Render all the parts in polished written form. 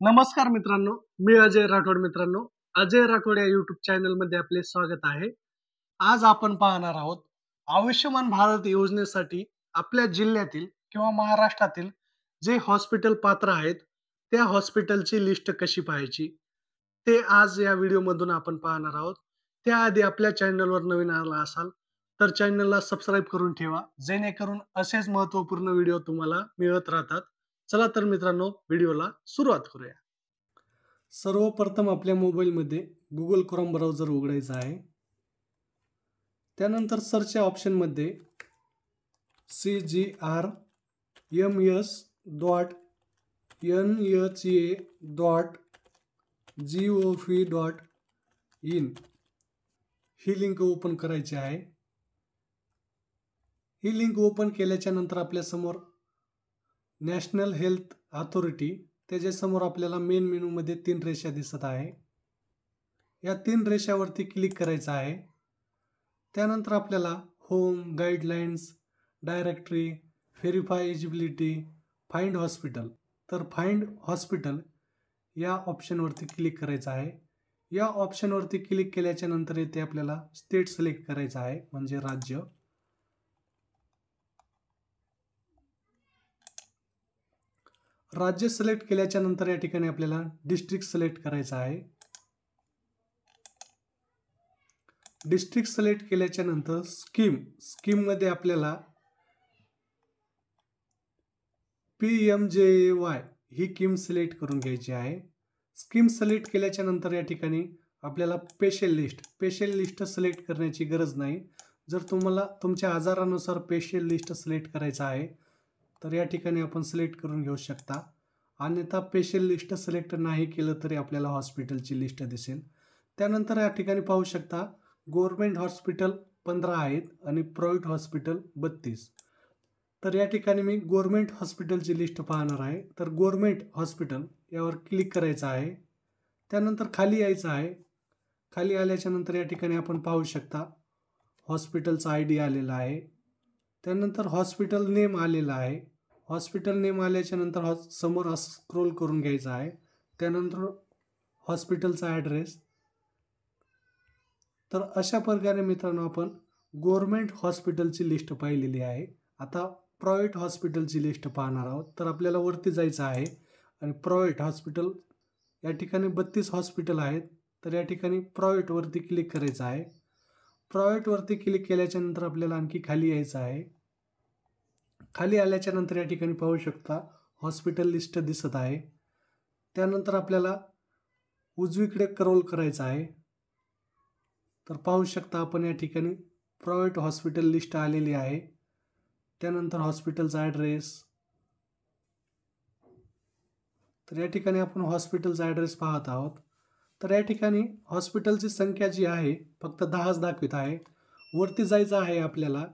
नमस्कार मित्रांनो, मी अजय राठोड. मित्रांनो, अजय राठोड या यूट्यूब चॅनलमध्ये आपले स्वागत आहे. आज आपण पाहणार आहोत आयुष्यमान भारत योजनेसाठी आपल्या जिल्ह्यातील किंवा महाराष्ट्रातील जे हॉस्पिटल पात्र आहेत, त्या हॉस्पिटलची लिस्ट कशी पाहायची, ते आज या व्हिडिओमधून आपण पाहणार आहोत. त्याआधी आपल्या चॅनलवर नवीन आला असाल तर चॅनलला सबस्क्राईब करून ठेवा, जेणेकरून असेच महत्त्वपूर्ण व्हिडिओ तुम्हाला मिळत राहतात. चला तर मित्रांनो, व्हिडिओला सुरुवात करूया. सर्वप्रथम आपल्या मोबाईलमध्ये Google Chrome ब्राउझर उघडायचा आहे. त्यानंतर सर्च या ऑप्शनमध्ये cgrms.nha.gov.in ही लिंक ओपन करायची आहे. ही लिंक ओपन केल्याच्या नंतर आपल्यासमोर नॅशनल हेल्थ अथॉरिटी, त्याच्यासमोर आपल्याला मेन मेनूमध्ये 3 रेषा दिसत आहे. या 3 रेषावरती क्लिक करायचं आहे. त्यानंतर आपल्याला home, guidelines, directory, verify eligibility, find hospital, तर फाइंड हॉस्पिटल या ऑप्शनवरती क्लिक करायचं आहे. या ऑप्शनवरती क्लिक केल्याच्या नंतर येथे आपल्याला स्टेट सिलेक्ट करायचं आहे, म्हणजे राज्य. राज्य सिलेक्ट केल्याच्या नंतर या ठिकाणी आपल्याला डिस्ट्रिक्ट सिलेक्ट करायचं आहे. डिस्ट्रिक्ट सिलेक्ट केल्याच्या नंतर स्कीममध्ये आपल्याला PMJAY ही स्कीम सिलेक्ट करून घ्यायची आहे. स्कीम सिलेक्ट केल्याच्या नंतर या ठिकाणी आपल्याला स्पेशल लिस्ट सिलेक्ट करण्याची गरज नाही. जर तुम्हाला तुमच्या आजारानुसार स्पेशल लिस्ट सिलेक्ट करायचा आहे तर या ठिकाणी आपण सिलेक्ट करून घेऊ शकता. अन्यथा स्पेशल लिस्ट सिलेक्ट नाही केलं तरी आपल्याला हॉस्पिटलची लिस्ट दिसेल. त्यानंतर या ठिकाणी पाहू शकता गव्हर्नमेंट हॉस्पिटल 15 आहेत आणि प्रायव्हेट हॉस्पिटल 32. तर या ठिकाणी मी गव्हर्नमेंट हॉस्पिटलची लिस्ट पाहणार आहे. तर गव्हर्नमेंट हॉस्पिटल यावर क्लिक करायचं आहे. त्यानंतर खाली यायचं आहे. खाली आल्याच्या नंतर या ठिकाणी आपण पाहू शकता हॉस्पिटलचा ID आलेला आहे. त्यानंतर हॉस्पिटल नेम आलेला आहे. हॉस्पिटल नेम आल्याच्या नंतर समोर असं स्क्रोल करून घ्यायचं आहे. त्यानंतर हॉस्पिटलचा ॲड्रेस. तर अशा प्रकारे मित्रांनो आपण गव्हर्नमेंट हॉस्पिटलची लिस्ट पाहिलेली आहे. आता प्रायव्हेट हॉस्पिटलची लिस्ट पाहणार आहोत. तर आपल्याला वरती जायचं आहे आणि प्रायव्हेट हॉस्पिटल या ठिकाणी 32 हॉस्पिटल आहेत. तर या ठिकाणी प्रायव्हेटवरती क्लिक करायचं आहे. प्रायव्हेटवरती क्लिक केल्याच्या नंतर आपल्याला आणखी खाली यायचं आहे. खाली आल्याच्या नंतर या ठिकाणी पाहू शकता हॉस्पिटल लिस्ट दिसत आहे. त्यानंतर आपल्याला उजवीकडे स्क्रोल करायचं आहे. तर पाहू शकता आपण या ठिकाणी प्रायव्हेट हॉस्पिटल लिस्ट आलेली आहे. त्यानंतर हॉस्पिटलचा ॲड्रेस. तर या ठिकाणी आपण हॉस्पिटलचा ॲड्रेस पाहत आहोत. तर या ठिकाणी हॉस्पिटलची संख्या जी आहे फक्त 10च दाखवित आहे. वरती जायचं आहे आपल्याला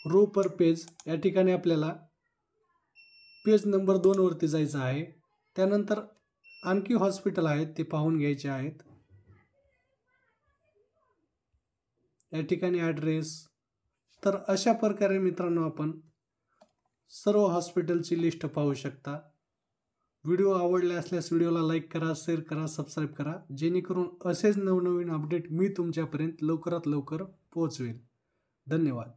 रो पर पेज. या ठिकाणी आपल्याला पेज नंबर 2 वरती जायचं आहे. त्यानंतर आणखी हॉस्पिटल आहेत ते पाहून घ्यायचे आहेत. या ठिकाणी ॲड्रेस. तर अशा प्रकारे मित्रांनो आपण सर्व हॉस्पिटलची लिस्ट पाहू शकता. व्हिडिओ आवडला असल्यास व्हिडिओला लाईक करा, शेअर करा, सबस्क्राईब करा, जेणेकरून असेच नवनवीन अपडेट मी तुमच्यापर्यंत लवकरात लवकर पोहोचवेल. धन्यवाद.